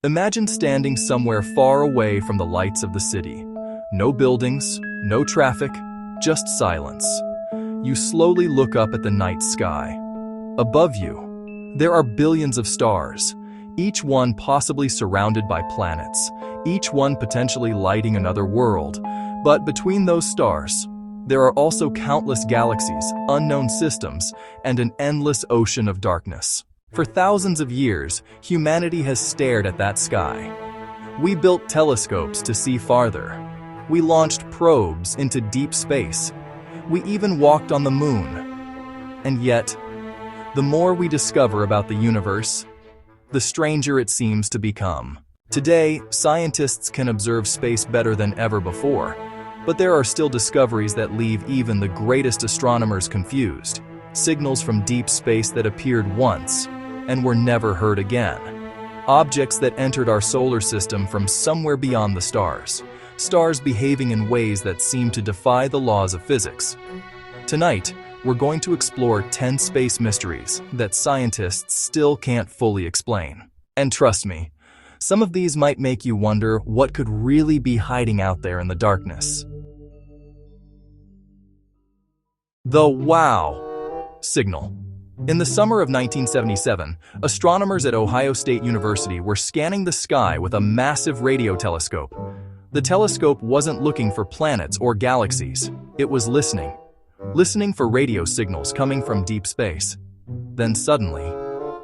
Imagine standing somewhere far away from the lights of the city. No buildings, no traffic, just silence. You slowly look up at the night sky. Above you, there are billions of stars, each one possibly surrounded by planets, each one potentially lighting another world. But between those stars, there are also countless galaxies, unknown systems, and an endless ocean of darkness. For thousands of years, humanity has stared at that sky. We built telescopes to see farther. We launched probes into deep space. We even walked on the moon. And yet, the more we discover about the universe, the stranger it seems to become. Today, scientists can observe space better than ever before, but there are still discoveries that leave even the greatest astronomers confused. Signals from deep space that appeared once and were never heard again. Objects that entered our solar system from somewhere beyond the stars. Stars behaving in ways that seem to defy the laws of physics. Tonight, we're going to explore 10 space mysteries that scientists still can't fully explain. And trust me, some of these might make you wonder what could really be hiding out there in the darkness. The wow signal. In the summer of 1977, astronomers at Ohio State University were scanning the sky with a massive radio telescope. The telescope wasn't looking for planets or galaxies. It was listening for radio signals coming from deep space. Then suddenly,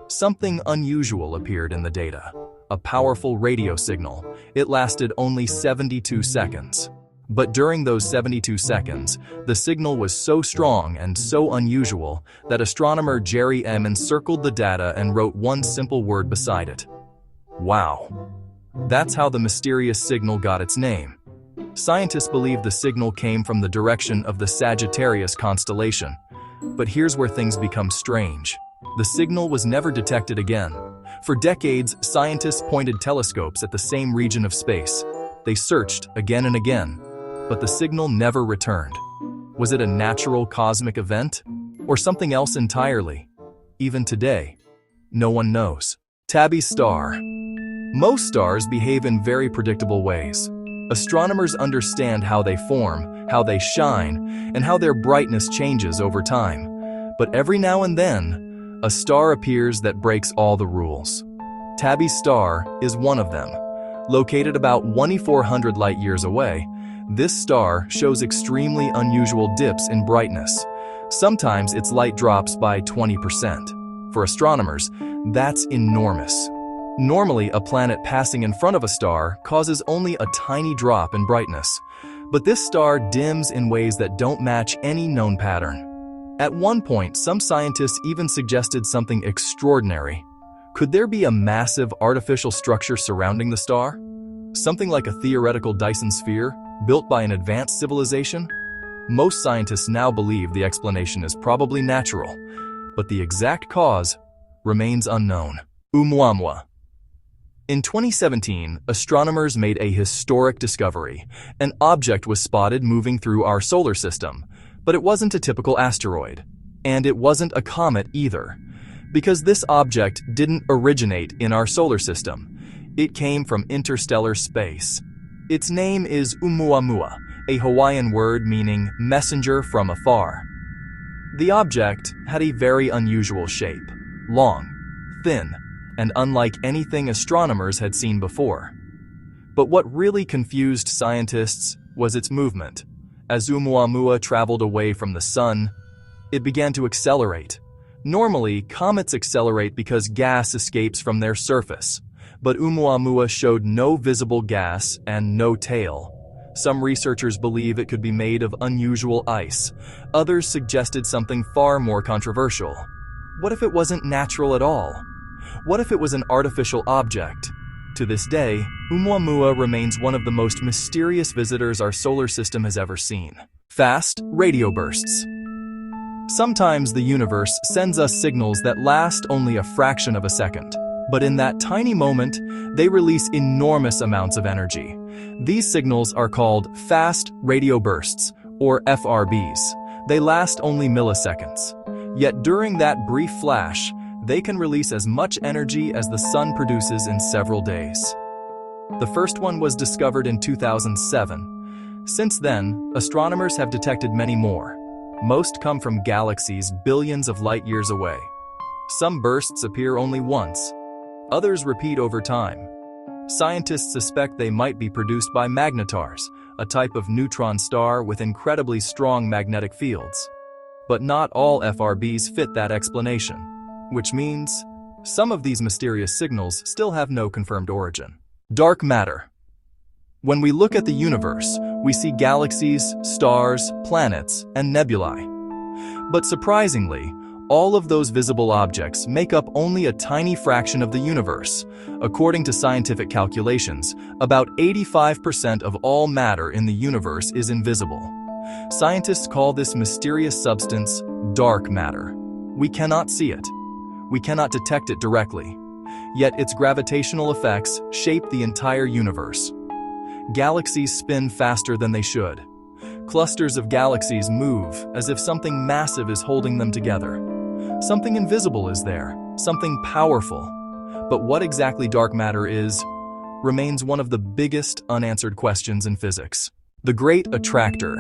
something unusual appeared in the data. A powerful radio signal. It lasted only 72 seconds. But during those 72 seconds, the signal was so strong and so unusual that astronomer Jerry M. encircled the data and wrote one simple word beside it. Wow. That's how the mysterious signal got its name. Scientists believe the signal came from the direction of the Sagittarius constellation. But here's where things become strange. The signal was never detected again. For decades, scientists pointed telescopes at the same region of space. They searched again and again, but the signal never returned. Was it a natural cosmic event? Or something else entirely? Even today, no one knows. Tabby's star. Most stars behave in very predictable ways. Astronomers understand how they form, how they shine, and how their brightness changes over time. But every now and then, a star appears that breaks all the rules. Tabby's star is one of them. Located about 2,400 light-years away, this star shows extremely unusual dips in brightness. Sometimes its light drops by 20%. For astronomers, that's enormous. Normally, a planet passing in front of a star causes only a tiny drop in brightness. But this star dims in ways that don't match any known pattern. At one point, some scientists even suggested something extraordinary. Could there be a massive artificial structure surrounding the star? Something like a theoretical Dyson sphere, built by an advanced civilization? Most scientists now believe the explanation is probably natural, but the exact cause remains unknown. Oumuamua. In 2017, astronomers made a historic discovery. An object was spotted moving through our solar system, but it wasn't a typical asteroid. And it wasn't a comet either, because this object didn't originate in our solar system. It came from interstellar space. Its name is Oumuamua, a Hawaiian word meaning messenger from afar. The object had a very unusual shape, long, thin, and unlike anything astronomers had seen before. But what really confused scientists was its movement. As Oumuamua traveled away from the sun, it began to accelerate. Normally, comets accelerate because gas escapes from their surface, but Oumuamua showed no visible gas and no tail. Some researchers believe it could be made of unusual ice. Others suggested something far more controversial. What if it wasn't natural at all? What if it was an artificial object? To this day, Oumuamua remains one of the most mysterious visitors our solar system has ever seen. Fast radio bursts. Sometimes the universe sends us signals that last only a fraction of a second. But in that tiny moment, they release enormous amounts of energy. These signals are called fast radio bursts, or FRBs. They last only milliseconds. Yet during that brief flash, They can release as much energy as the sun produces in several days. The first one was discovered in 2007. Since then, astronomers have detected many more. Most come from galaxies billions of light years away. Some bursts appear only once. Others repeat over time. Scientists suspect they might be produced by magnetars, a type of neutron star with incredibly strong magnetic fields. But not all FRBs fit that explanation, which means some of these mysterious signals still have no confirmed origin. Dark matter. When we look at the universe, we see galaxies, stars, planets, and nebulae. But surprisingly, all of those visible objects make up only a tiny fraction of the universe. According to scientific calculations, about 85% of all matter in the universe is invisible. Scientists call this mysterious substance dark matter. We cannot see it. We cannot detect it directly. Yet its gravitational effects shape the entire universe. Galaxies spin faster than they should. Clusters of galaxies move as if something massive is holding them together. Something invisible is there, something powerful. But what exactly dark matter is, remains one of the biggest unanswered questions in physics. The Great Attractor.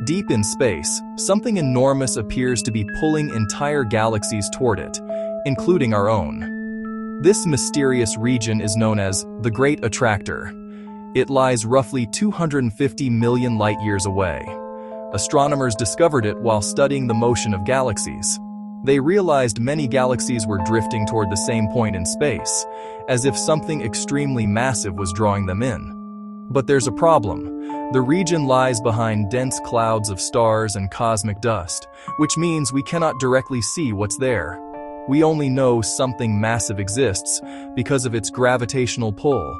Deep in space, something enormous appears to be pulling entire galaxies toward it, including our own. This mysterious region is known as the Great Attractor. It lies roughly 250 million light-years away. Astronomers discovered it while studying the motion of galaxies. They realized many galaxies were drifting toward the same point in space, as if something extremely massive was drawing them in. But there's a problem. The region lies behind dense clouds of stars and cosmic dust, which means we cannot directly see what's there. We only know something massive exists because of its gravitational pull,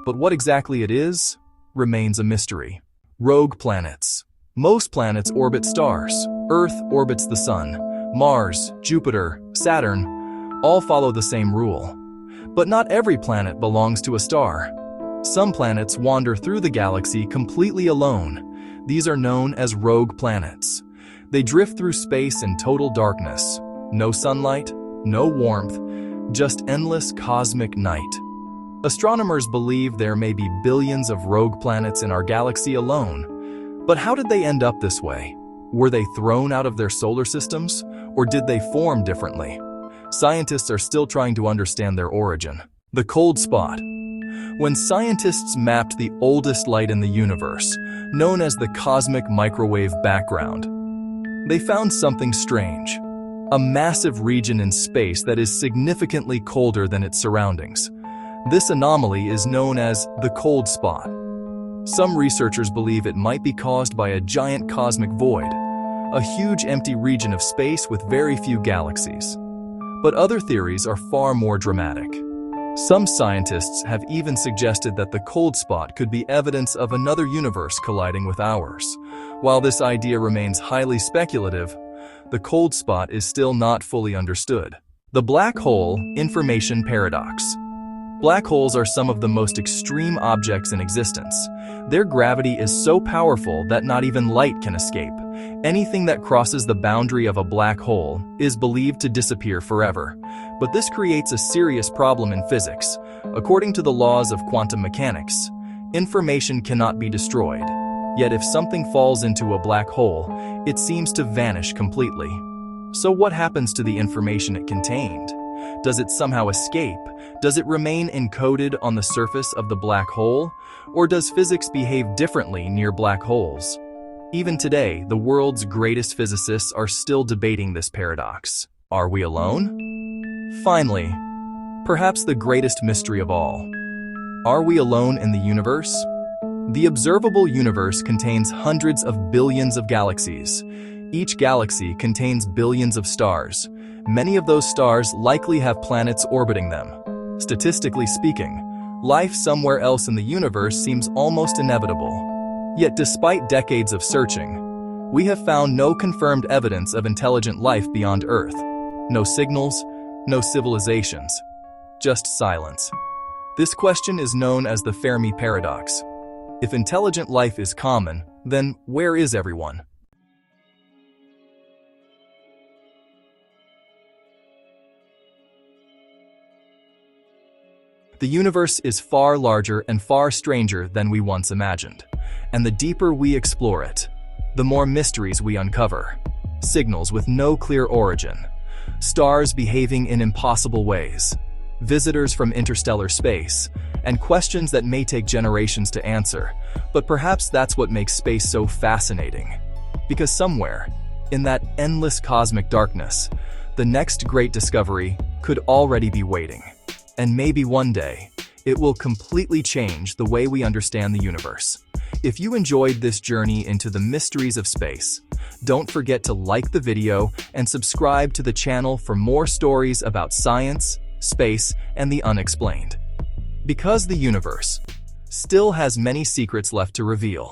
but what exactly it is remains a mystery. Rogue planets. Most planets orbit stars. Earth orbits the sun. Mars, Jupiter, Saturn, all follow the same rule. But not every planet belongs to a star. Some planets wander through the galaxy completely alone. These are known as rogue planets. They drift through space in total darkness. No sunlight, no warmth, just endless cosmic night. Astronomers believe there may be billions of rogue planets in our galaxy alone. But how did they end up this way? Were they thrown out of their solar systems, or did they form differently? Scientists are still trying to understand their origin. The cold spot. When scientists mapped the oldest light in the universe, known as the cosmic microwave background, they found something strange. A massive region in space that is significantly colder than its surroundings. This anomaly is known as the cold spot. Some researchers believe it might be caused by a giant cosmic void, a huge empty region of space with very few galaxies. But other theories are far more dramatic. Some scientists have even suggested that the cold spot could be evidence of another universe colliding with ours. While this idea remains highly speculative, the cold spot is still not fully understood. The black hole information paradox. Black holes are some of the most extreme objects in existence. Their gravity is so powerful that not even light can escape. Anything that crosses the boundary of a black hole is believed to disappear forever. But this creates a serious problem in physics. According to the laws of quantum mechanics, information cannot be destroyed. Yet if something falls into a black hole, it seems to vanish completely. So what happens to the information it contained? Does it somehow escape? Does it remain encoded on the surface of the black hole? Or does physics behave differently near black holes? Even today, the world's greatest physicists are still debating this paradox. Are we alone? Finally, perhaps the greatest mystery of all. Are we alone in the universe? The observable universe contains hundreds of billions of galaxies. Each galaxy contains billions of stars. Many of those stars likely have planets orbiting them. Statistically speaking, life somewhere else in the universe seems almost inevitable. Yet despite decades of searching, we have found no confirmed evidence of intelligent life beyond Earth. No signals, no civilizations, just silence. This question is known as the Fermi paradox. If intelligent life is common, then where is everyone? The universe is far larger and far stranger than we once imagined. And the deeper we explore it, the more mysteries we uncover. Signals with no clear origin, stars behaving in impossible ways, visitors from interstellar space, and questions that may take generations to answer. But perhaps that's what makes space so fascinating. Because somewhere, in that endless cosmic darkness, the next great discovery could already be waiting. And maybe one day, it will completely change the way we understand the universe. If you enjoyed this journey into the mysteries of space, don't forget to like the video and subscribe to the channel for more stories about science, space, and the unexplained. Because the universe still has many secrets left to reveal.